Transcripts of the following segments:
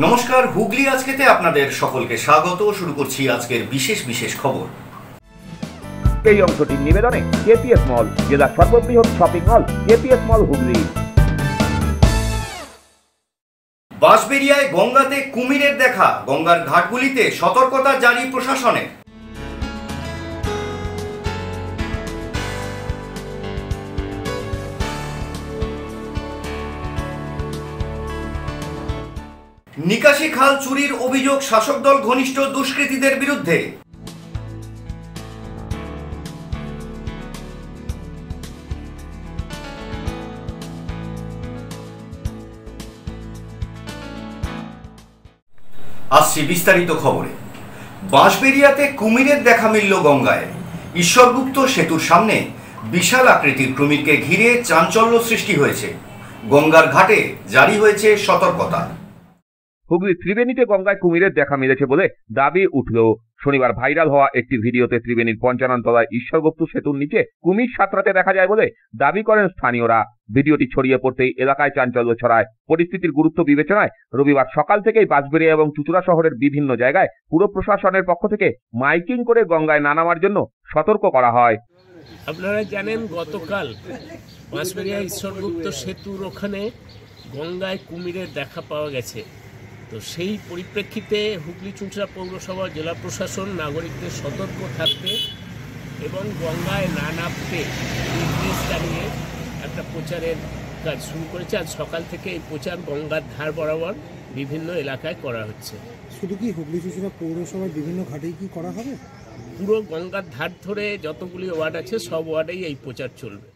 নমস্কার, হুগলি আজকেতে আপনাদের সকলকে স্বাগত। শুরু করছি আজকের বিশেষ খবর। এই অংশটির নিবেদনে কেপিএস মল, জেলার সর্ববৃহৎ শপিং মল কেপিএস মল হুগলি। বাঁশবেড়িয়ায় গঙ্গাতে কুমিরের দেখা, গঙ্গার ঘাটগুলিতে সতর্কতা জারি প্রশাসনের। নিকাশি খাল চুরির অভিযোগ শাসক দল ঘনিষ্ঠ দুষ্কৃতীদের বিরুদ্ধে। আসছি বিস্তারিত খবরে। বাঁশবেড়িয়াতে কুমিরের দেখা মিলল গঙ্গায়। ঈশ্বরগুপ্ত সেতুর সামনে বিশাল আকৃতির কুমিরকে ঘিরে চাঞ্চল্য সৃষ্টি হয়েছে। গঙ্গার ঘাটে জারি হয়েছে সতর্কতা। হুগলি ত্রিবেণীতে গঙ্গায় কুমিরের দেখা মিলেছে বলে দাবি উঠল। শনিবার ভাইরাল হওয়া একটি ভিডিওতে ত্রিবেণীর পঞ্চাননতলায় ঈশ্বরগুপ্ত সেতুর নিচে কুমির সাঁতরাতে দেখা যায় বলে দাবি করেন স্থানীয়রা। ভিডিওটি ছড়িয়ে পড়তেই এলাকায় চাঞ্চল্য ছড়ায়। পরিস্থিতির গুরুত্ব বিবেচনায় রবিবার সকাল থেকেই বাঁশবেড়িয়া এবং চুঁচুড়া শহরের বিভিন্ন জায়গায় পুর প্রশাসনের পক্ষ থেকে মাইকিং করে গঙ্গায় না নামার জন্য সতর্ক করা হয়। আপনারা জানেন, গতকাল বাঁশবেড়িয়া ঈশ্বরগুপ্ত সেতুর ওখানে গঙ্গায় কুমিরের দেখা পাওয়া গেছে। তো সেই পরিপ্রেক্ষিতে হুগলি চুঁচুড়া পৌরসভা, জেলা প্রশাসন নাগরিকদের সতর্ক থাকতে এবং গঙ্গায় না নামতে নির্দেশ জানিয়ে একটা প্রচারের কাজ শুরু করেছে। আজ সকাল থেকে এই প্রচার গঙ্গার ধার বরাবর বিভিন্ন এলাকায় করা হচ্ছে। শুধু কি হুগলি চুঁচুড়া পৌরসভার বিভিন্ন ঘাটেই কি করা হবে? পুরো গঙ্গার ধার ধরে যতগুলি ওয়ার্ড আছে সব ওয়ার্ডেই এই প্রচার চলবে।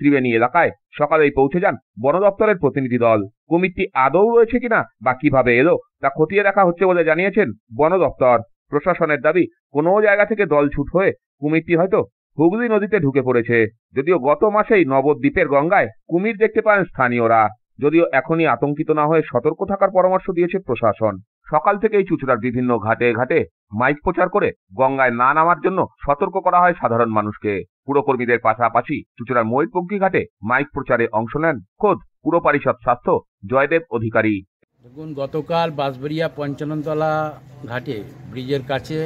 ত্রিবেণী এলাকায় সকালেই পৌঁছে যান বন দপ্তরের প্রতিনিধি দল। কুমিরটি আদৌ রয়েছে কিনা বা কিভাবে এলো তা খতিয়ে দেখা হচ্ছে বলে জানিয়েছেন বন দপ্তর। প্রশাসনের দাবি, কোনো জায়গা থেকে দল ছুট হয়ে কুমিরটি হয়তো হুগলি নদীতে ঢুকে পড়েছে। যদিও গত মাসেই নবদ্বীপের গঙ্গায় কুমির দেখতে পান স্থানীয়রা। যদিও এখনই আতঙ্কিত না হয়ে সতর্ক থাকার পরামর্শ দিয়েছে প্রশাসন। সকাল থেকেই চুঁচুড়ার বিভিন্ন ঘাটে ঘাটে মাইক প্রচার করে গঙ্গায় না নামার জন্য সতর্ক করা হয় সাধারণ মানুষকে। পুরকর্মীদের পাশাপাশি চুঁচুড়ার ময়ূরপঙ্খী ঘাটে মাইক প্রচারে অংশ নেন খোদ পুর পরিষদ স্বাস্থ্য জয়দেব অধিকারী। দেখুন, গতকাল বাঁশবেড়িয়া পঞ্চাননতলা ঘাটে ব্রিজের কাছে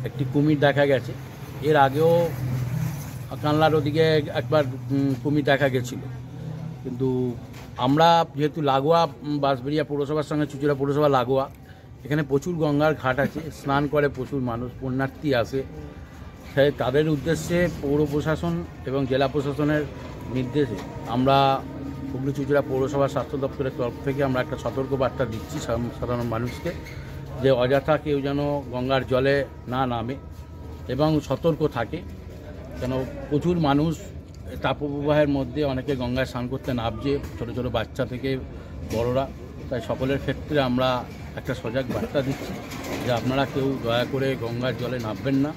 একটি কুমির দেখা গেছে। এর আগেও কানলার ওদিকে একবার কুমির দেখা গেছিল। কিন্তু আমরা যেহেতু লাগোয়া, বাঁশবেড়িয়া পৌরসভার সঙ্গে চুঁচুড়া পৌরসভা লাগোয়া, এখানে প্রচুর গঙ্গার ঘাট আছে, স্নান করে প্রচুর মানুষ, পুণ্যার্থী আসে। তাদের উদ্দেশ্যে পৌর প্রশাসন এবং জেলা প্রশাসনের নির্দেশে আমরা হুগলি চুঁচুড়া পৌরসভার স্বাস্থ্য দপ্তরের তরফ থেকে আমরা একটা সতর্ক বার্তা দিচ্ছি সাধারণ মানুষকে, যে অযথা কেউ যেন গঙ্গার জলে না নামে এবং সতর্ক থাকে। কেন প্রচুর মানুষ তাপপ্রবাহের মধ্যে অনেকে গঙ্গায় স্নান করতে নামছে, ছোটো ছোটো বাচ্চা থেকে বড়রা। তাই সকলের ক্ষেত্রে আমরা একটা সজাগ বার্তা দিচ্ছি যে আপনারা কেউ দয়া করে গঙ্গার জলে নামবেন না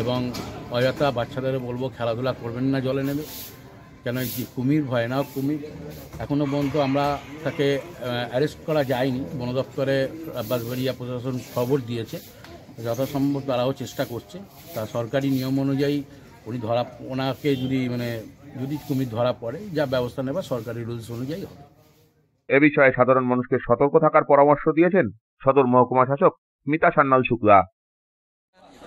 এবং অযথা বাচ্চাদেরও বলবো খেলাধুলা করবেন না জলে নেমে। কেন কুমির ভয়ানক কুমির, এখনও পর্যন্ত আমরা তাকে অ্যারেস্ট করা যায়নি। বন দপ্তরে বাঁশবেড়িয়া প্রশাসন খবর দিয়েছে, যথাসম্ভব তারাও চেষ্টা করছে। তা সরকারি নিয়ম অনুযায়ী ওনাকে যদি কুমির ধরা পড়ে, যা ব্যবস্থা নেওয়া সরকারি রুলস অনুযায়ী হবে। এ বিষয়ে সাধারণ মানুষকে সতর্ক থাকার পরামর্শ দিয়েছেন সদর মহকুমা শাসক স্মিতা সান্যাল শুক্লা।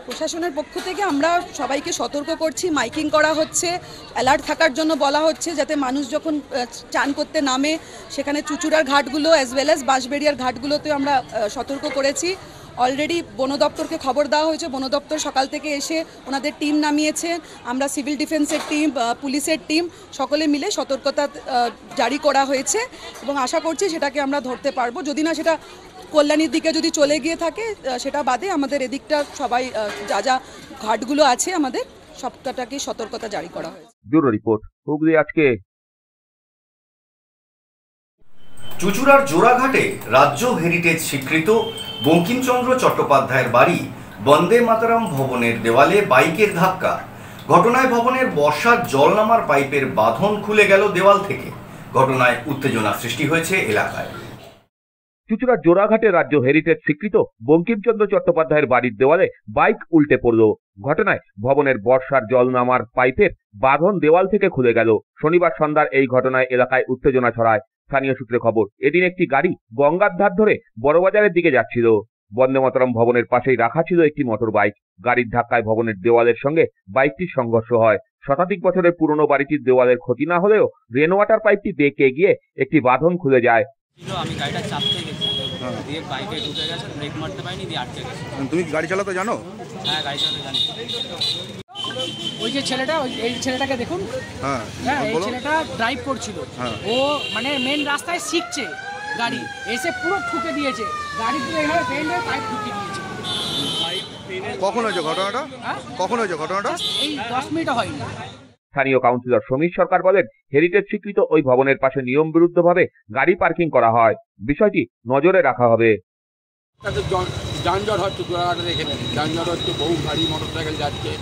প্রশাসনের পক্ষ থেকে আমরা সবাইকে সতর্ক করছি, মাইকিং করা হচ্ছে, অ্যালার্ট থাকার জন্য বলা হচ্ছে, যাতে মানুষ যখন চান করতে নামে সেখানে চুঁচুড়ার ঘাটগুলো অ্যাজ ওয়েল অ্যাজ বাঁশবেড়িয়ার ঘাটগুলোতে আমরা সতর্ক করেছি। অলরেডি বন দপ্তরকে খবর দেওয়া হয়েছে, বন দপ্তর সকাল থেকে এসে ওনাদের টিম নামিয়েছে। আমরা সিভিল ডিফেন্সের টিম, পুলিশের টিম সকলে মিলে সতর্কতা জারি করা হয়েছে এবং আশা করছি সেটাকে আমরা ধরতে পারবো। যদি না সেটা কল্যাণীর দিকে যদি চলে গিয়ে থাকে, সেটা বাদে আমাদের এদিকটা সবাই যা যা ঘাটগুলো আছে আমাদের সবটাকে সতর্কতা জারি করা হয়েছে। ব্যুরো রিপোর্ট, হুগলি আজকে। চুঁচুড়ার জোড়াঘাটে রাজ্য হেরিটেজ স্বীকৃত বঙ্কিমচন্দ্র চট্টোপাধ্যায়ের বাড়ি বন্দে মাতরম ভবনের দেওয়ালে বাইকের ধাক্কা। ঘটনায় ভবনের বর্ষার জল নামার পাইপের বাঁধন খুলে গেল দেওয়াল থেকে। ঘটনায় উত্তেজনা সৃষ্টি হয়েছে এলাকায়। চুঁচুড়ার জোড়াঘাটে রাজ্য হেরিটেজ স্বীকৃত বঙ্কিমচন্দ্র চট্টোপাধ্যায়ের বাড়ির দেওয়ালে বাইক উল্টে পড়ল। ঘটনায় ভবনের বর্ষার জল নামার পাইপের বাঁধন দেওয়াল থেকে খুলে গেল। শনিবার সন্ধ্যার এই ঘটনায় এলাকায় উত্তেজনা ছড়ায়। স্থানীয় সূত্রে খবর, এদিন একটি গাড়ি গঙ্গার ধার ধরে বড়বাজারের দিকে যাচ্ছিল। বন্দে মাতরম ভবনের পাশেই রাখা ছিল একটি মোটর বাইক। গাড়ির ধাক্কায় ভবনের দেওয়ালের সঙ্গে বাইকটির সংঘর্ষ হয়। শতাধিক বছরের পুরনো বাড়িটির দেওয়ালের ক্ষতি না হলেও রেন ওয়াটার পাইপটি বেঁকে গিয়ে একটি বাঁধন খুলে যায়। আমি গাড়িটা চাপতে গেছি, দিয়ে বাইকে ঢুকে গেছে, ব্রেক মারতে পারিনি, দিয়ে আটকে গেছে। তুমি গাড়ি চালাতে জানো? হ্যাঁ, গাড়ি চালাতে জানি। ওই যে ছেলেটা, এই ছেলেটাকে দেখুন, হ্যাঁ এই ছেলেটা ড্রাইভ করছিল, ও মানে মেন রাস্তায় শিখছে, গাড়ি এসে পুরো ঠুকে দিয়েছে, গাড়ি পুরো এইভাবে বেন্ড হয়ে পাইপ ঢুকিয়ে দিয়েছে। কখন হয়েছে ঘটনাটা? কখন হয়েছে ঘটনাটা? এই 10 মিনিটও হয়নি। স্থানীয় কাউন্সিলর সমীর সরকার বলেন, হেরিটেজ স্বীকৃত ওই ভবনের পাশে নিয়ম বিরুদ্ধভাবে গাড়ি পার্কিং করা হয়, বিষয়টি নজরে রাখা হবে। যানজট হচ্ছে চূড়াঘাটের, এখানে যানজট হচ্ছে, বহু গাড়ি মোটরসাইকেল যাচ্ছে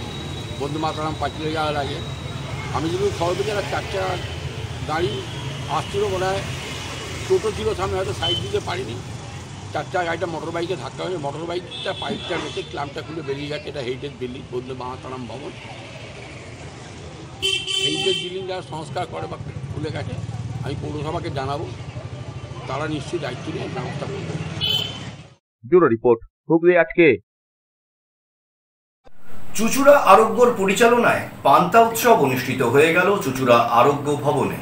বন্দে মাতরম পাঁচিলে যাওয়ার আগে। আমি যদি খবর পেয়েছি একটা 4 চাকার গাড়ি আসছিল, মনে হয় টোটো ছিল সামনে, হয়তো সাইড দিতে পারিনি, 4 চাকা গাড়িটা মোটর বাইকে ধাক্কা হয়ে মোটর বাইকটা পাইপটা বেঁচে ক্লাম্পটা খুলে বেরিয়ে গেছে। এটা হেরিটেজ বিল্ডিং, বন্দে মাতরম ভবন। হেরিটেজ বিল্ডিং যারা সংস্কার করে বা খুলে গেছে, আমি পৌরসভাকে জানাবো, তারা নিশ্চয়ই দায়িত্ব নিয়ে ব্যবস্থা করবে। ব্যুরো রিপোর্ট, হুগলি আজকে। চুঁচুড়া আরোগ্যর পরিচালনায় পান্তা উৎসব অনুষ্ঠিত হয়ে গেল চুঁচুড়া আরোগ্য ভবনে।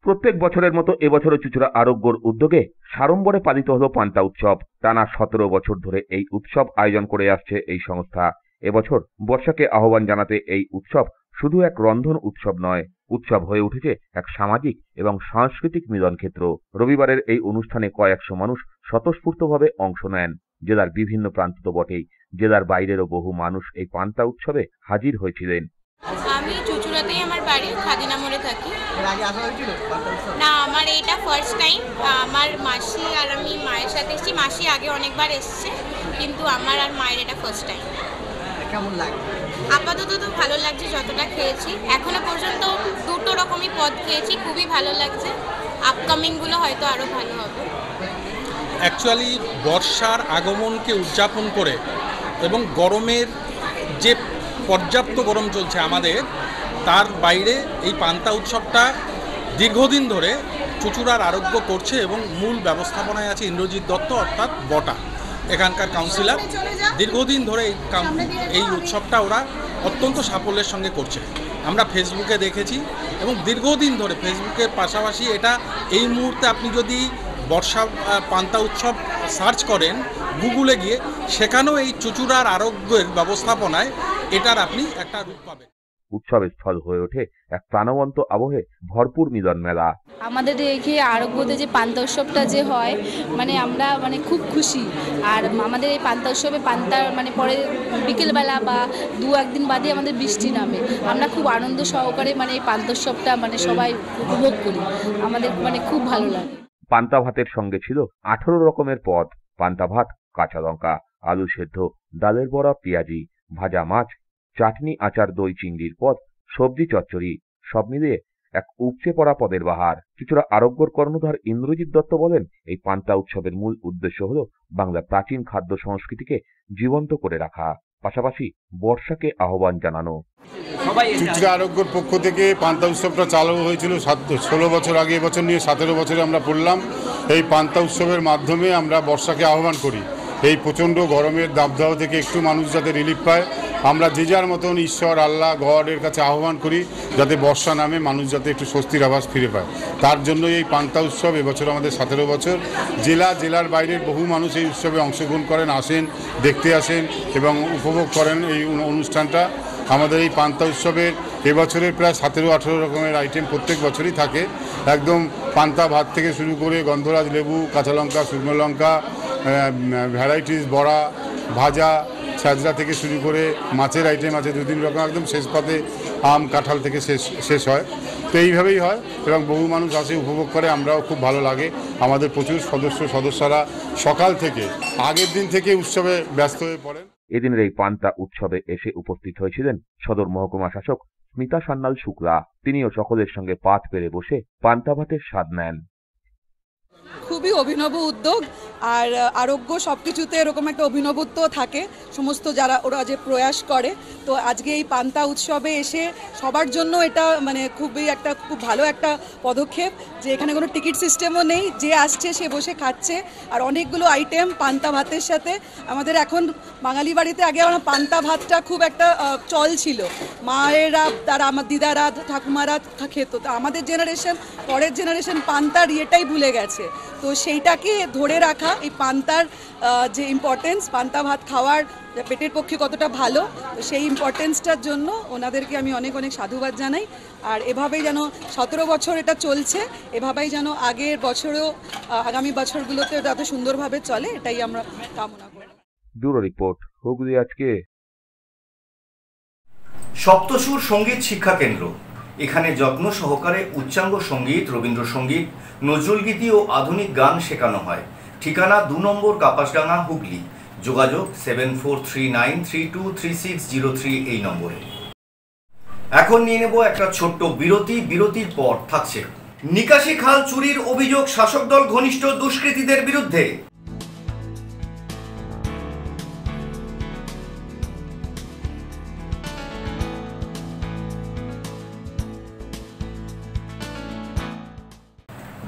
প্রত্যেক বছরের মতো এবছরও চুঁচুড়া আরোগ্যর উদ্যোগে সাড়ম্বরে পালিত হলো পান্তা উৎসব। টানা 17 বছর ধরে এই উৎসব আয়োজন করে আসছে এই সংস্থা। এবছর বর্ষাকে আহ্বান জানাতে এই উৎসব শুধু এক রন্ধন উৎসব নয়, উৎসব হয়ে উঠেছে এক সামাজিক এবং সাংস্কৃতিক মিলন ক্ষেত্র। রবিবারের এই অনুষ্ঠানে কয়েকশো মানুষ স্বতঃস্ফূর্তভাবে অংশ নেন। জেলার বিভিন্ন প্রান্ত তো বটেই, জেলার বাইরেরও বহু মানুষ এই পান্তা উৎসবে হাজির হয়েছিলেন। আমি চুঁচুড়াতেই আমার বাড়ি, খাদিনা মোড়ে থাকি। না, আমার এটা ফার্স্ট টাইম। আমার মাসি আর আমি মায়ের সাথে এসেছি। মাসি আগে অনেকবার এসছে, কিন্তু আমার আর মায়ের এটা ফার্স্ট টাইম। কেমন লাগে? আপাতত তো ভালো লাগছে, যতটা খেয়েছি এখনো পর্যন্ত 2টো রকমই পদ খেয়েছি, খুবই ভালো লাগছে। আপকামিংগুলো হয়তো আরও ভালো হবে। অ্যাকচুয়ালি বর্ষার আগমনকে উদযাপন করে এবং গরমের যে পর্যাপ্ত গরম চলছে আমাদের, তার বাইরে এই পান্তা উৎসবটা দীর্ঘদিন ধরে চুঁচুড়ার আরোগ্য করছে এবং মূল ব্যবস্থাপনায় আছে ইন্দ্রজিৎ দত্ত, অর্থাৎ বটা, এখানকার কাউন্সিলর। দীর্ঘদিন ধরে এই উৎসবটা ওরা অত্যন্ত সাফল্যের সঙ্গে করছে। আমরা ফেসবুকে দেখেছি এবং দীর্ঘদিন ধরে ফেসবুকের পাশাপাশি এটা এই মুহূর্তে আপনি যদি বর্ষা পান্তা উৎসব সার্চ করেন গুগলে গিয়ে, সেখানেও এই চুঁচুড়ার আরোগ্যের ব্যবস্থাপনায় এটার আপনি একটা রূপ পাবেন। উৎসবের স্থল হয়ে ওঠে এক প্রাণবন্ত আবহে ভরপুর মিলন মেলা। আমাদের এই আরোগ্যতে যে পান্তা উৎসবটা যে হয়, মানে আমরা মানে খুব খুশি। আর আমাদের এই পান্তা উৎসবে পান্তার মানে পরে বিকেলবেলা বা 2-1 দিন বাদে আমাদের বৃষ্টি নামে। আমরা খুব আনন্দ সহকারে মানে এই পান্তা উৎসবটা মানে সবাই উপভোগ করি, আমাদের মানে খুব ভালো লাগে। পান্তা ভাতের সঙ্গে ছিল 18 রকমের পদ। পান্তা ভাত, কাঁচা লঙ্কা, আলু সেদ্ধ, ডালের বড়া, পেঁয়াজি, ভাজা মাছ, চাটনি, আচার, দই, চিংড়ির পদ, সবজি, চচ্চড়ি, সব মিলিয়ে এক উপচে পড়া পদের বাহার। চুঁচুড়া আরোগ্যর কর্ণধার ইন্দ্রজিৎ দত্ত বলেন, এই পান্তা উৎসবের মূল উদ্দেশ্য হল বাংলার প্রাচীন খাদ্য সংস্কৃতিকে জীবন্ত করে রাখা, পাশাপাশি বর্ষাকে আহ্বান জানানো। চুঁচুড়া আরোগ্যর পক্ষ থেকে পান্তা উৎসবটা চালু হয়েছিল 16 বছর আগে। এবছর নিয়ে 17 বছরে আমরা পড়লাম। এই পান্তা উৎসবের মাধ্যমে আমরা বর্ষাকে আহ্বান করি। এই প্রচণ্ড গরমের দাবদাহ থেকে একটু মানুষ যাতে রিলিফ পায়, আমরা যে যার মতন ঈশ্বর, আল্লাহ, গডের কাছে আহ্বান করি যাতে বর্ষা নামে মানুষ যাতে একটু স্বস্তির আভাস ফিরে পায়। তার জন্য এই পান্তা উৎসব এবছর আমাদের 17 বছর। জেলার বাইরের বহু মানুষ এই উৎসবে অংশগ্রহণ করেন, আসেন, দেখতে আসেন এবং উপভোগ করেন এই অনুষ্ঠানটা। আমাদের এই পান্তা উৎসবের এবছরের প্রায় 17-18 রকমের আইটেম প্রত্যেক বছরই থাকে। একদম পান্তা ভাত থেকে শুরু করে গন্ধরাজ লেবু, কাঁচা লঙ্কা, শুকনো লঙ্কা, ভ্যারাইটিস, বড়া, ভাজা, ছাজরা থেকে শুরু করে মাছের আইটেম আছে 2-3 রকম। একদম শেষ পাতে আম, কাঁঠাল থেকে শেষ হয়। তো এইভাবেই হয় এবং বহু মানুষ আসে, উপভোগ করে, আমরাও খুব ভালো লাগে। আমাদের প্রচুর সদস্যরা সকাল থেকে আগের দিন থেকে উৎসবে ব্যস্ত হয়ে পড়েন। এদিনের এই পান্তা উৎসবে এসে উপস্থিত হয়েছিলেন সদর মহকুমা শাসক স্মিতা সান্যাল শুক্লা। তিনিও সকলের সঙ্গে পাত পেরে বসে পান্তা ভাতের স্বাদ নেন। খুবই অভিনব উদ্যোগ। আর আরোগ্য সব কিছুতে এরকম একটা অভিনবত্ব থাকে সমস্ত যারা ওরা যে প্রয়াস করে। তো আজকে এই পান্তা উৎসবে এসে সবার জন্য এটা মানে খুব ভালো একটা পদক্ষেপ যে এখানে কোনো টিকিট সিস্টেমও নেই, যে আসছে সে বসে খাচ্ছে। আর অনেকগুলো আইটেম পান্তা ভাতের সাথে, আমাদের এখন বাঙালি বাড়িতে আগে আমরা পান্তা ভাতটা খুব একটা চল ছিল, মায়েরা তারা আমার দিদারা ঠাকুমারা খেত। তো আমাদের জেনারেশন পরের জেনারেশন পান্তার ইয়েটাই ভুলে গেছে। তো সেইটাকে ধরে রাখা, এই পান্তার যে ইম্পর্টেন্স, পান্তা ভাত খাওয়ার পেটের পক্ষে কতটা ভালো, সেই ইম্পর্টেন্সটার জন্য ওনাদেরকে আমি অনেক অনেক সাধুবাদ জানাই। আর এভাবেই যেন 17 বছর এটা চলছে, এভাবেই যেন আগের বছরেও আগামী বছরগুলোতে এটা এত সুন্দরভাবে চলে, এটাই আমরা কামনা করি। ব্যুরো রিপোর্ট, হুগলি আজকে। সপ্তসুর সঙ্গীত শিক্ষা কেন্দ্র, এখানে যত্ন সহকারে উচ্চাঙ্গ সঙ্গীত, রবীন্দ্রসঙ্গীত, নজরুলগীতি ও আধুনিক গান শেখানো হয়। ঠিকানা 2 নম্বর কাপাসডাঙ্গা, হুগলি। যোগাযোগ 7439323603 এই নম্বরে। এখন নিয়ে নেব একটা ছোট্ট বিরতি। বিরতির পর থাকছে নিকাশি খাল চুরির অভিযোগ শাসক দল ঘনিষ্ঠ দুষ্কৃতীদের বিরুদ্ধে।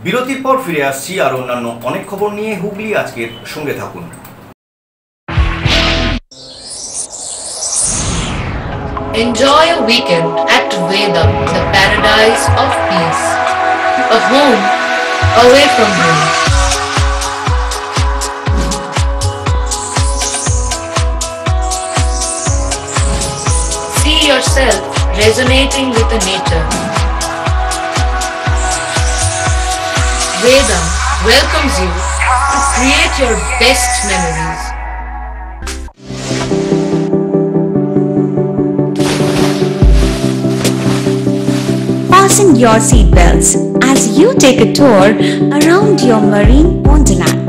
বিরতির পর ফিরে আসছি আর অন্যান্য অনেক খবর নিয়ে। হুগলি আজকের সঙ্গে থাকুন। Enjoy a weekend at Vedam, the paradise of peace. A home away from home. See yourself resonating with the nature. Vedam welcomes you to create your best memories. Fasten your seatbelts as you take a tour around your marine wonderland.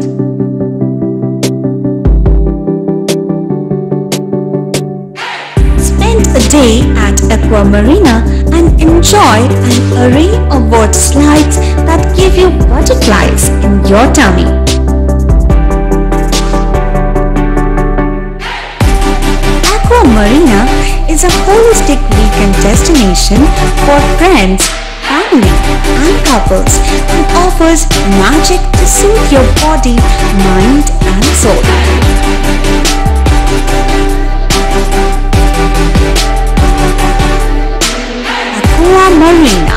Spend a day at Aqua Marina and enjoy an array of water slides that give you butterflies in your tummy. Aqua Marina is a holistic weekend destination for friends, family and couples and offers magic to soothe your body, mind and soul. Aqua Marina,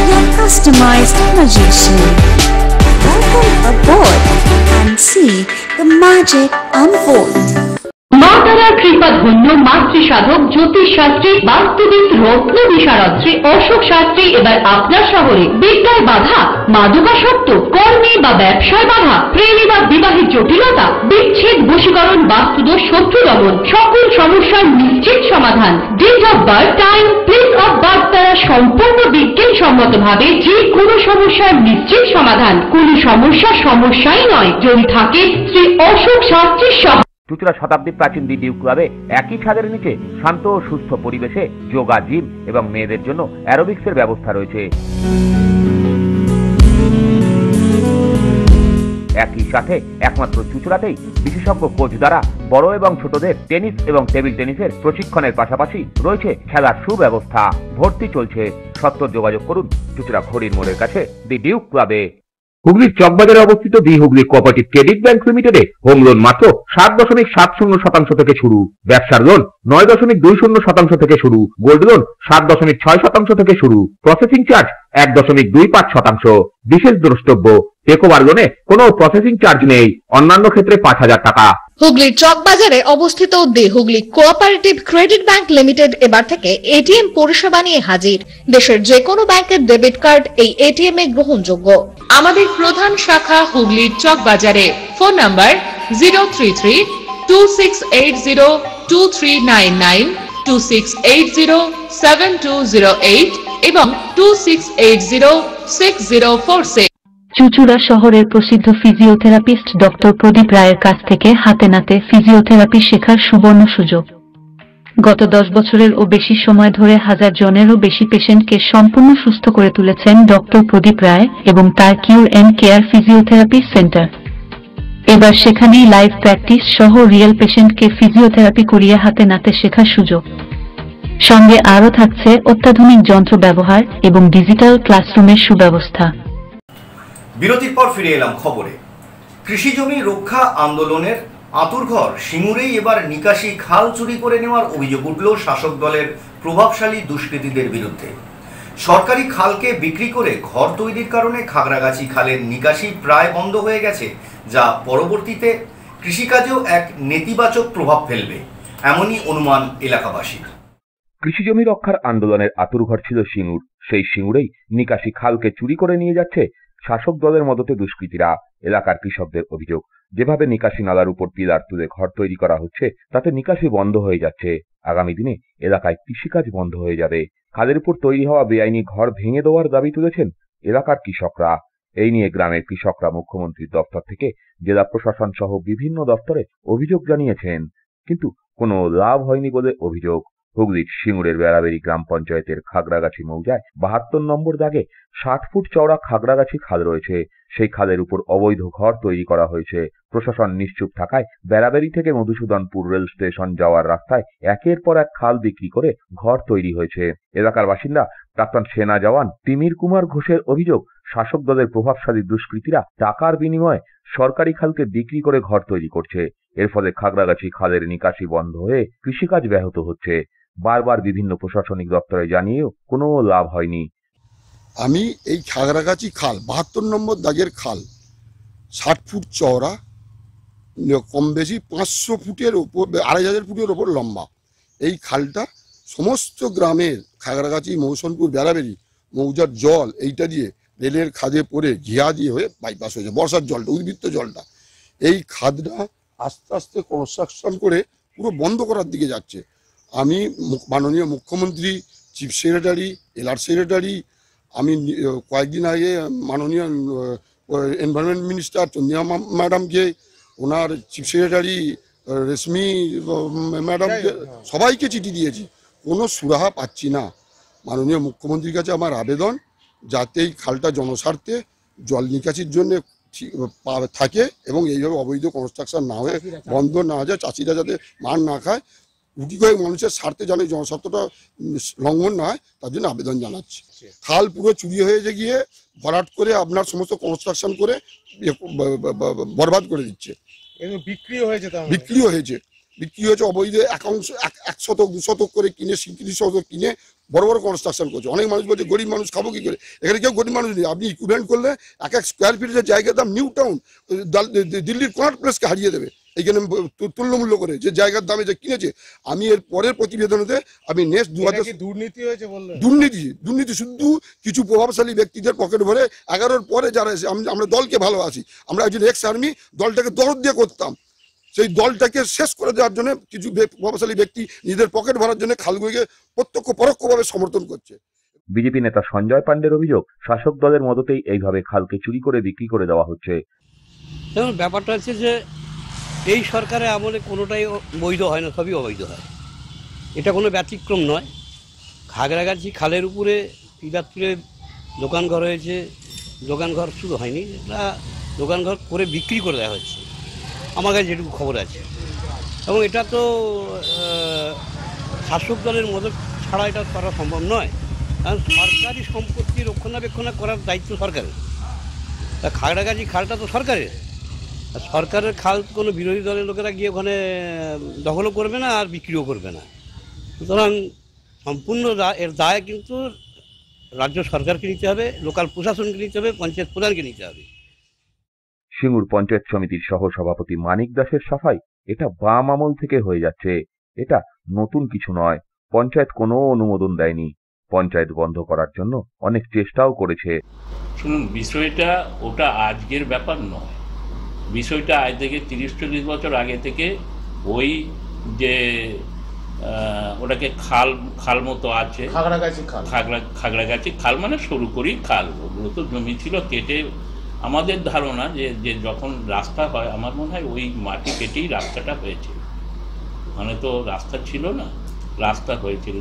your customized magician. Welcome aboard and see the magic unfold. মাতারার কৃপা ধন্য মাতৃ সাধক জ্যোতিষ শাস্ত্রী, বাস্তুবিদ, রত্ন বিশারদ শ্রী অশোক শাস্ত্রী এবার আপনার শহরে। বিদ্যায় বাধা, মাদকাসক্ত, কর্মে বা ব্যবসায় বাধা, প্রেমে বা বিবাহের জটিলতা, বিচ্ছেদ, বশীকরণ, বাস্তুদোষ, শত্রু দমন, সকল সমস্যার নিশ্চিত সমাধান। Date of birth, time, place of birth দ্বারা সম্পূর্ণ বিজ্ঞানসম্মত ভাবে যে কোনো সমস্যার নিশ্চিত সমাধান। কোন সমস্যাই নয় যদি থাকে শ্রী অশোক শাস্ত্রীর সহ। চুঁচুড়া শতাব্দী প্রাচীন দি ডিউক ক্লাবে একই ছাদের নিচে শান্ত ও সুস্থ পরিবেশে যোগা, জিম এবং মেয়েদের জন্য অ্যারোবিক্সের ব্যবস্থা রয়েছে। একই সাথে একমাত্র চুঁচুড়াতেই বিশেষজ্ঞ কোচ দ্বারা বড় এবং ছোটদের টেনিস এবং টেবিল টেনিসের প্রশিক্ষণের পাশাপাশি রয়েছে খেলার সুব্যবস্থা। ভর্তি চলছে। সত্ত্বর যোগাযোগ করুন চুঁচুড়া ঘড়ির মোড়ের কাছে দি ডিউক ক্লাবে। হুগলির চকবাজারে অবস্থিত the Hooghly cooperative credit bank লিমিটেডে হোম লোন মাত্র 7.70% থেকে শুরু, ব্যবসার লোন 9.20% থেকে শুরু, গোল্ড লোন 7.6% থেকে শুরু, প্রসেসিং চার্জ 1.25%। বিশেষ দ্রষ্টব্য, টেকওভার লোনে কোনো প্রসেসিং চার্জ নেই, অন্যান্য ক্ষেত্রে 5,000 টাকা। হুগলির চকবাজারে অবস্থিত the Hooghly cooperative credit bank limited এবার থেকে এটিএম পরিষেবা নিয়ে হাজির। দেশের যে কোনো ব্যাংকের ডেবিট কার্ড এই এটিএম এ গ্রহণযোগ্য। আমাদের প্রধান শাখা হুগলির চকবাজারে। ফোন নাম্বার 033-2680-2399, 2680-7208 এবং 2680-6046। চুঁচুড়া শহরের প্রসিদ্ধ ফিজিওথেরাপিস্ট ডক্টর প্রদীপ রায়ের কাছ থেকে হাতে নাতে ফিজিওথেরাপি শেখার সুবর্ণ সুযোগ। গত 10 বছরের ও বেশি সময় ধরে 1000 জনেরও বেশি পেশেন্টকে সম্পূর্ণ সুস্থ করে তুলেছেন ডক্টর প্রদীপ রায় এবং তার কিউর এন্ড কেয়ার ফিজিওথেরাপি সেন্টার। এবার সেখানেই লাইভ প্র্যাকটিস সহ রিয়েল পেশেন্টকে ফিজিওথেরাপি করিয়ে হাতে নাতে শেখার সুযোগ। সঙ্গে আরও থাকছে অত্যাধুনিক যন্ত্র ব্যবহার এবং ডিজিটাল ক্লাসরুমের সুব্যবস্থা। বিরতির পর ফিরে এলাম খবরে। কৃষি জমি রক্ষা আন্দোলনের আঁতুড়ঘর সিঙ্গুরেই এবার নিকাশি খাল চুরি করে নেওয়ার অভিযোগ উঠল শাসক দলের প্রভাবশালী দুষ্কৃতীদের বিরুদ্ধে। সরকারি খালকে বিক্রি করে ঘর তৈরির কারণে খাগড়াগাছি খালের নিকাশি প্রায় বন্ধ হয়ে গেছে, যা পরবর্তীতে কৃষিকাজেও এক নেতিবাচক প্রভাব ফেলবে, এমনই অনুমান এলাকাবাসীর। কৃষি জমি রক্ষার আন্দোলনের আঁতুড়ঘর ছিল সিঙ্গুর। সেই সিঙ্গুরেই নিকাশি খালকে চুরি করে নিয়ে যাচ্ছে শাসক দলের মদতে দুষ্কৃতীরা। এলাকার কৃষকদের অভিযোগ, যেভাবে নিকাশি নালার উপর পিলার তুলে ঘর তৈরি করা হচ্ছে তাতে নিকাশি বন্ধ হয়ে যাচ্ছে। আগামী দিনে এলাকায় কৃষিকাজ বন্ধ হয়ে যাবে। খালের উপর তৈরি হওয়া বেআইনি ঘর ভেঙে দেওয়ার দাবি তুলেছেন এলাকার কৃষকরা। এই নিয়ে গ্রামের কৃষকরা মুখ্যমন্ত্রীর দপ্তর থেকে জেলা প্রশাসন সহ বিভিন্ন দপ্তরে অভিযোগ জানিয়েছেন, কিন্তু কোনো লাভ হয়নি বলে অভিযোগ। হুগলির সিঙ্গুরের বেড়াবেড়ি গ্রাম পঞ্চায়েতের খাগড়াগাছি মৌজায় 72 নম্বর দাগে 60 ফুট চওড়া খাগড়াগাছি খাল রয়েছে। সেই খালের উপর অবৈধ ঘর তৈরি করা হয়েছে। প্রশাসন নিশ্চুপ থাকায় বেড়াবেড়ি থেকে মধুসূদনপুর রেল স্টেশন যাওয়ার রাস্তায় একের পর এক খাল বিক্রি করে ঘর তৈরি হয়েছে। এলাকার বাসিন্দা প্রাক্তন সেনা জওয়ান তিমির কুমার ঘোষের অভিযোগ, শাসক দলের প্রভাবশালী দুষ্কৃতীরা টাকার বিনিময়ে সরকারি খালকে বিক্রি করে ঘর তৈরি করছে। এর ফলে খাগড়াগাছি খালের নিকাশি বন্ধ হয়ে কৃষিকাজ ব্যাহত হচ্ছে। বারবার বিভিন্ন প্রশাসনিক দপ্তরে জানিয়েও কোনো লাভ হয়নি। আমি এই খাগড়াগাছি খাল 72 নম্বর দাগের খাল 60 ফুট চওড়া, কম বেশি 500 ফুটের ওপর 2500 ফুটের ওপর লম্বা। এই খালটা সমস্ত গ্রামের খাগড়াগাছি মৌসুমপুর বেড়াবেড়ি মৌজার জল এইটা দিয়ে রেলের খাদে পড়ে ঘিয়া দিয়ে হয়ে বাইপাস হয়েছে। বর্ষার জলটা, উদ্বৃত্ত জলটা, এই খাদটা আস্তে আস্তে কনস্ট্রাকশন করে পুরো বন্ধ করার দিকে যাচ্ছে। আমি মাননীয় মুখ্যমন্ত্রী, চিফ সেক্রেটারি, এলআর সেক্রেটারি, আমি কয়েকদিন আগে মাননীয় এনভায়রনমেন্ট মিনিস্টার চন্দ্রিমা ম্যাডামকে, ওনার চিফ সেক্রেটারি রেশমি ম্যাডামকে, সবাইকে চিঠি দিয়েছি, কোনো সুরাহা পাচ্ছি না। মাননীয় মুখ্যমন্ত্রীর কাছে আমার আবেদন, যাতে এই খালটা জনস্বার্থে জল নিকাশির জন্য থাকে এবং এইভাবে অবৈধ কনস্ট্রাকশন না হয়ে বন্ধ না হয়ে যায়, চাষিরা যাতে মার না খায়, কোটি কয়েক মানুষের স্বার্থে যেন জনস্বার্থটা লঙ্ঘন না হয় তার জন্য আবেদন জানাচ্ছি। খাল পুরো চুরি হয়ে গিয়ে ভরাট করে আপনার সমস্ত কনস্ট্রাকশন করে বরবাদ করে দিচ্ছে। বিক্রিও হয়েছে অবৈধ একাংশ 1 শতক 2 শতক করে কিনে, স্বীকৃতি শতক কিনে বড় বড় কনস্ট্রাকশন করছে। অনেক মানুষ বলছে গরিব মানুষ খাবো কি করে, এখানে কেউ গরিব মানুষ নেই। আপনি ইকুইভ্যালেন্ট করলে 1 স্কোয়ার ফিটের জায়গার দাম নিউ টাউন দিল্লির কোনাট প্লেসকে হারিয়ে দেবে এইখানে তুল্যমূল্য করে যে জায়গার দামে যে কিনেছে। আমি এর পরের প্রতিবেদনতে আমি নেক্সট 2000 দুর্নীতি হয়েছে বললেন। দুর্নীতি শুধু কিছু প্রভাবশালী ব্যক্তিদের পকেট ভরে 11-র পরে যারা এসে, আমরা দলকে ভালোবাসি, আমরা একজন এক্স আর্মি, দলটাকে দরদ দিয়ে করতাম, সেই দলটাকে শেষ করে দেওয়ার জন্য কিছু প্রভাবশালী ব্যক্তি নিজেদের পকেট ভরার জন্য খালগুলিকে প্রত্যক্ষ পরোক্ষভাবে সমর্থন করছে। বিজেপি নেতা সঞ্জয় পাণ্ডের অভিযোগ, শাসক দলের মদতেই এইভাবে খালকে চুরি করে বিক্রি করে দেওয়া হচ্ছে। যেমন ব্যাপারটা হচ্ছে যে এই সরকারের আমলে কোনোটাই বৈধ হয় না, সবই অবৈধ হয়। এটা কোনো ব্যতিক্রম নয়। খাগড়াগাছি খালের উপরে পিলার তুলে দোকানঘর হয়েছে। দোকানঘর শুধু হয়নি, এটা দোকানঘর করে বিক্রি করে দেওয়া হচ্ছে, আমার কাছে যেটুকু খবর আছে। এবং এটা তো শাসক দলের মদত ছাড়া এটা করা সম্ভব নয়, কারণ সরকারি সম্পত্তি রক্ষণাবেক্ষণ করার দায়িত্ব সরকারের। তা খাগড়াগাছি খালটা তো সরকারের, আর সরকারের খাল কোনো বিরোধী দলের লোকেরা গিয়ে ওখানে দখলও করবে না আর বিক্রিও করবে না। সুতরাং সম্পূর্ণ এর দায় কিন্তু রাজ্য সরকারকে নিতে হবে, লোকাল প্রশাসনকে নিতে হবে, পঞ্চায়েত প্রধানকে নিতে হবে। সিঙ্গুর পঞ্চায়েত সমিতির সহ সভাপতি মানিক দাসের সাফাই, এটা বাম আমল থেকে হয়ে যাচ্ছে, এটা নতুন কিছু নয়। পঞ্চায়েত কোনো অনুমোদন দেয়নি, পঞ্চায়েত বন্ধ করার জন্য অনেক চেষ্টাও করেছে। শুনুন, বিষয়টা ওটা আজকের ব্যাপার নয়। বিষয়টা আজ থেকে 30-40 বছর আগে থেকে ওই যে ওটাকে খাল মতো আছে, খাগড়াগাছি খাল মানে সরু করি খাল, ওগুলো তো জমি ছিল কেটে। আমাদের ধারণা যে যখন রাস্তা হয়, আমার মনে হয় ওই মাটি কেটেই রাস্তাটা হয়েছে, মানে তো রাস্তা ছিল না, রাস্তা হয়েছিল।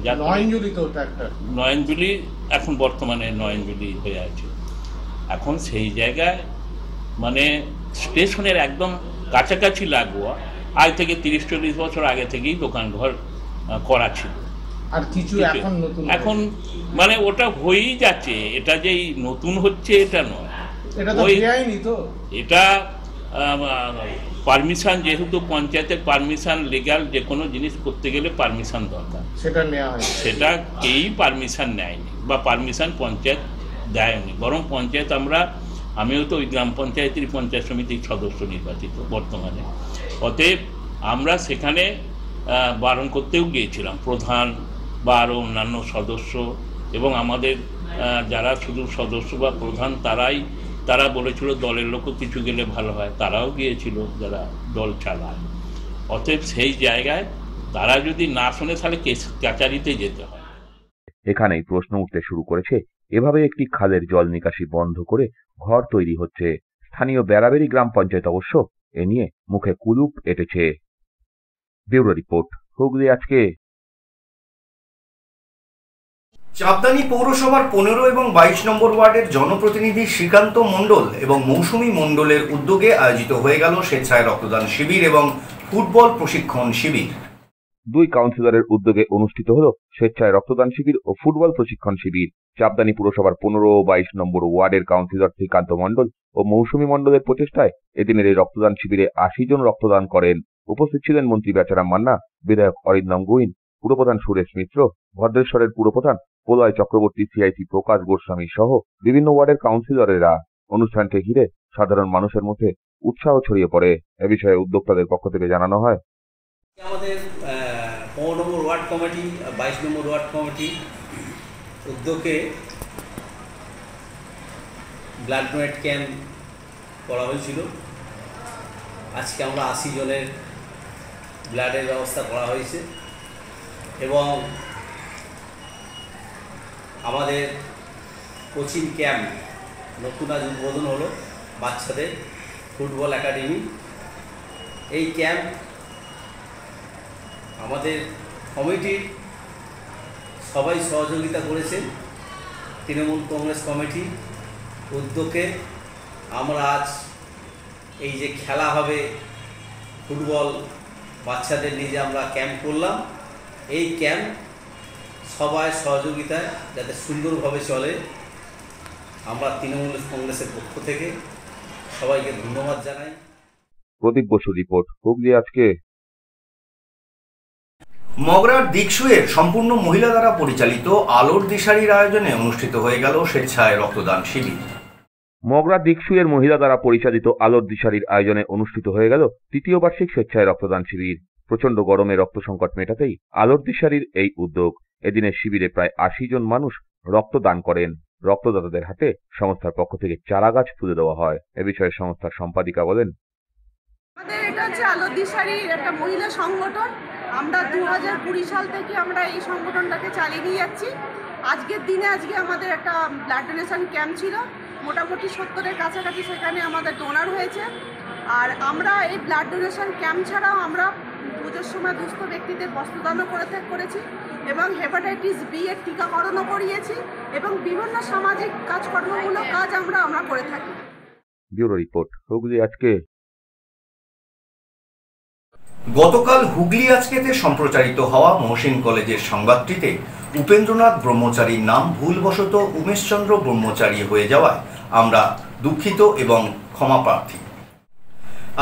নয়নজুলি এখন বর্তমানে নয়নজুলি হয়ে আছে। এখন সেই জায়গায় মানে স্টেশনের একদম কাছাকাছি লাগোয়া আজ থেকে 30-40 বছর আগে থেকেই দোকানঘর করা ছিল। আর কিছু এখন নতুন, এখন মানে ওটা হয়েই যাচ্ছে, এটা যে নতুন হচ্ছে এটা নয়, এটা তো বেআইনি, তো এটা পারমিশন, যেহেতু পঞ্চায়েতের পারমিশন লিগ্যাল, যে কোনো জিনিস করতে গেলে পারমিশন দরকার, সেটা নেওয়া হয়, সেটা কেই পারমিশন নেয়নি বা পারমিশন পঞ্চায়েত দেয়নি, বরং পঞ্চায়েত আমিও তো ওই গ্রাম পঞ্চায়েতের পঞ্চায়েত সমিতির সদস্য নির্বাচিত বর্তমানে, অতএব আমরা সেখানে বারণ করতেও গিয়েছিলাম প্রধান বা আরও অন্যান্য সদস্য, এবং আমাদের যারা শুধু সদস্য বা প্রধান তারা বলেছিল দলের লোকও কিছু গেলে ভালো হয়, তারাও গিয়েছিল যারা দল চালায়। অতএব সেই জায়গায় তারা যদি না শোনে তাহলে কাচারিতে যেতে হয়। এখানেই প্রশ্ন উঠতে শুরু করেছে, এভাবে একটি খালের জল নিকাশি বন্ধ করে ঘর তৈরি হচ্ছে। স্থানীয় বেড়াবেড়ি গ্রাম পঞ্চায়েত অবশ্য এ নিয়ে মুখে কুলুপ এঁটেছে। ব্যুরো রিপোর্ট, হুগলি আজকে। চাপদানি পৌরসভার 15 এবং 22 নম্বর ওয়ার্ডের জনপ্রতিনিধি শ্রীকান্ত মণ্ডল এবং মৌসুমী মণ্ডলের উদ্যোগে আয়োজিত হয়ে গেল স্বেচ্ছায় রক্তদান শিবির এবং ফুটবল প্রশিক্ষণ শিবির। দুই কাউন্সিলরের উদ্যোগে অনুষ্ঠিত হল স্বেচ্ছায় রক্তদান শিবির ও ফুটবল প্রশিক্ষণ শিবির। চাপদানি পুরসভার 15 ও 22 নম্বর ওয়ার্ডের কাউন্সিলর শ্রীকান্ত মণ্ডল ও মৌসুমী মণ্ডলের প্রচেষ্টায় এদিনের এই রক্তদান শিবিরে 80 জন রক্তদান করেন। উপস্থিত ছিলেন মন্ত্রী বেচারাম মান্না, বিধায়ক অরিন্দম গুইন, পুরপ্রধান সুরেশ মিত্র, ভদ্রেশ্বরের পুরপ্রধান প্রলয় চক্রবর্তী, সিআইসি প্রকাশ গোস্বামী সহ বিভিন্ন ওয়ার্ডের কাউন্সিলরেরা। অনুষ্ঠানকে ঘিরে সাধারণ মানুষের মধ্যে উৎসাহ ছড়িয়ে পড়ে। এ বিষয়ে উদ্যোক্তাদের পক্ষ থেকে জানানো হয়, আমাদের 15 নম্বর ওয়ার্ড কমিটি, 22 নম্বর ওয়ার্ড কমিটি উদ্যোগে ব্লাড ডোনেট ক্যাম্প করা হয়েছিল। আজকে আমরা 80 জনের ব্লাডের ব্যবস্থা করা হয়েছে এবং আমাদের কোচিং ক্যাম্প নতুন আজ উদ্বোধন হলো বাচ্চাদের ফুটবল একাডেমি। এই ক্যাম্প আমাদের কমিটির সবাই সহযোগিতা করেছেন। তৃণমূল কংগ্রেস কমিটি উদ্যোগে আমরা আজ এই যে খেলা হবে ফুটবল বাচ্চাদের নিয়ে যে আমরা ক্যাম্প করলাম, এই ক্যাম্প সবাই সহযোগিতায় যাতে সুন্দরভাবে চলে, আমরা তৃণমূল কংগ্রেসের পক্ষ থেকে সবাইকে ধন্যবাদ জানাই। প্রদীপ বসু রিপোর্ট, হুগলি আজকে। মগরার দিকসুয়ের সম্পূর্ণ মহিলা দ্বারা পরিচালিত আলোর দিশারির আয়োজনে অনুষ্ঠিত হয়ে গেল স্বেচ্ছায় রক্তদান শিবির। মগরা দিকসুয়ের মহিলা দ্বারা পরিচালিত আলোর দিশারির আয়োজনে অনুষ্ঠিত হয়ে গেল তৃতীয় বার্ষিক স্বেচ্ছায় রক্তদান শিবির। প্রচন্ড গরমে রক্ত সংকট মেটাতেই আলোর দিশারির এই উদ্যোগ। এদিনের শিবিরে প্রায় 80 জন মানুষ রক্তদান করেন। রক্তদাতাদের হাতে সংস্থার পক্ষ থেকে চারা গাছ তুলে দেওয়া হয়। এ বিষয়ে সংস্থার সম্পাদিকা বলেন, আমাদের এটা হচ্ছে আলোর দিশারির একটা মহিলা সংগঠন। আমরা 2020 সাল থেকে আমরা এই সংগঠনটাকে চালিয়ে নিয়ে যাচ্ছি। আজকের দিনে আমাদের একটা ব্লাড ডোনেশন ক্যাম্প ছিল, মোটামুটি 70-এর কাছাকাছি সেখানে আমাদের ডোনার হয়েছে। আর আমরা এই ব্লাড ডোনেশন ক্যাম্প ছাড়াও আমরা পুজোর সময় দুস্থ ব্যক্তিদের বস্ত্রদানও করেছি এবং হেপাটাইটিস বি এর টিকাকরণও করিয়েছি এবং বিভিন্ন সামাজিক কাজকর্মমূলক কাজ আমরা করে থাকি। ব্যুরো রিপোর্ট, হুগলি আজকে। গতকাল হুগলি আজকেতে সম্প্রচারিত হওয়া মহসিন কলেজের সংবাদটিতে উপেন্দ্রনাথ ব্রহ্মচারীর নাম ভুলবশত উমেশচন্দ্র ব্রহ্মচারী হয়ে যাওয়ায় আমরা দুঃখিত এবং ক্ষমা প্রার্থী।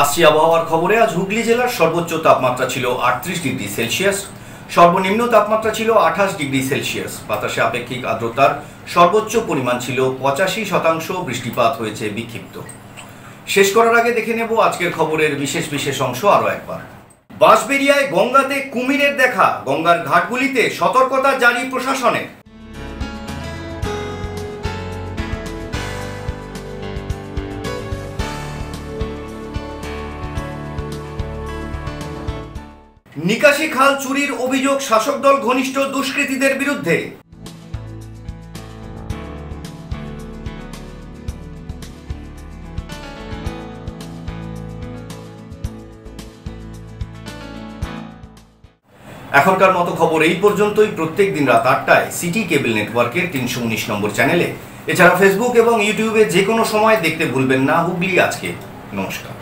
আসছি আবহাওয়ার খবরে। আজ হুগলি জেলার সর্বোচ্চ তাপমাত্রা ছিল 38 ডিগ্রি সেলসিয়াস, সর্বনিম্ন তাপমাত্রা ছিল 28 ডিগ্রি সেলসিয়াস। বাতাসে আপেক্ষিক আর্দ্রতার সর্বোচ্চ পরিমাণ ছিল 85%। বৃষ্টিপাত হয়েছে বিক্ষিপ্ত। শেষ করার আগে দেখে নেব আজকের খবরের বিশেষ অংশ আরও একবার। বাঁশবেড়িয়ায় গঙ্গাতে কুমিরের দেখা, গঙ্গার ঘাটগুলিতে সতর্কতা জারি প্রশাসনের। নিকাশি খাল চুরির অভিযোগ শাসক দল ঘনিষ্ঠ দুষ্কৃতীদের বিরুদ্ধে। এখনকার মতো খবর এই পর্যন্তই। প্রত্যেক দিন রাত 8টায় সিটি কেবল নেটওয়ার্কের 319 নম্বর চ্যানেলে, এছাড়া ফেসবুক এবং ইউটিউবে যে কোনো সময় দেখতে ভুলবেন না হুগলি আজকে। নমস্কার।